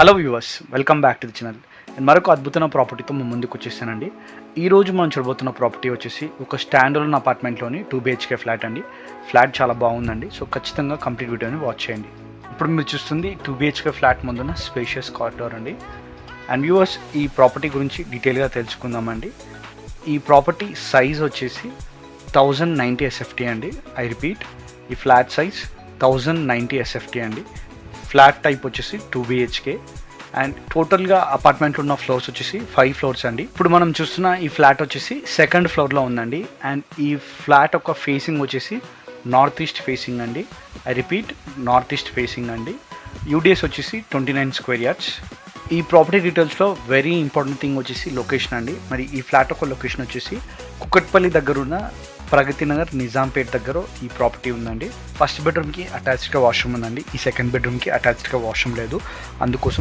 Hello viewers, welcome back to the channel. నేను మరొక అద్భుతమైన ప్రాపర్టీతో మేము ముందుకు వచ్చేసానండి. ఈరోజు మనం చూడబోతున్న ప్రాపర్టీ వచ్చేసి ఒక స్టాండ్ అలోన్ అపార్ట్మెంట్లోని 2 BHK ఫ్లాట్ అండి. ఫ్లాట్ చాలా బాగుందండి. సో ఖచ్చితంగా కంప్లీట్ వీడియోని వాచ్ చేయండి. ఇప్పుడు మీరు చూస్తుంది 2 BHK ఫ్లాట్ ముందున్న స్పేషియస్ కారిడార్ అండి. అండ్ వ్యూవర్స్, ఈ ప్రాపర్టీ గురించి డీటెయిల్గా తెలుసుకుందామండి. ఈ ప్రాపర్టీ సైజ్ వచ్చేసి 1090 SFT అండి. ఐ రిపీట్, ఈ ఫ్లాట్ సైజ్ 1090 SFT అండి. ఫ్లాట్ టైప్ వచ్చేసి 2 BHK అండ్ టోటల్గా అపార్ట్మెంట్లో ఉన్న ఫ్లోర్స్ వచ్చేసి 5 ఫ్లోర్స్ అండి. ఇప్పుడు మనం చూస్తున్న ఈ ఫ్లాట్ వచ్చేసి సెకండ్ ఫ్లోర్లో ఉందండి. అండ్ ఈ ఫ్లాట్ ఒక ఫేసింగ్ వచ్చేసి నార్త్ ఈస్ట్ ఫేసింగ్ అండి. I repeat, north east facing అండి. యూడిఎస్ వచ్చేసి 29 స్క్వేర్ యార్డ్స్. ఈ ప్రాపర్టీ డీటెయిల్స్లో వెరీ ఇంపార్టెంట్ థింగ్ వచ్చేసి లొకేషన్ అండి. మరి ఈ ఫ్లాట్ ఒక లొకేషన్ వచ్చేసి కుకట్పల్లి దగ్గర ఉన్న ప్రగతి నగర్, నిజాంపేట్ దగ్గర ఈ ప్రాపర్టీ ఉందండి. ఫస్ట్ బెడ్రూమ్కి అటాచ్డ్గా వాష్రూమ్ ఉందండి. ఈ సెకండ్ బెడ్రూమ్కి అటాచ్డ్గా వాష్రూమ్ లేదు. అందుకోసం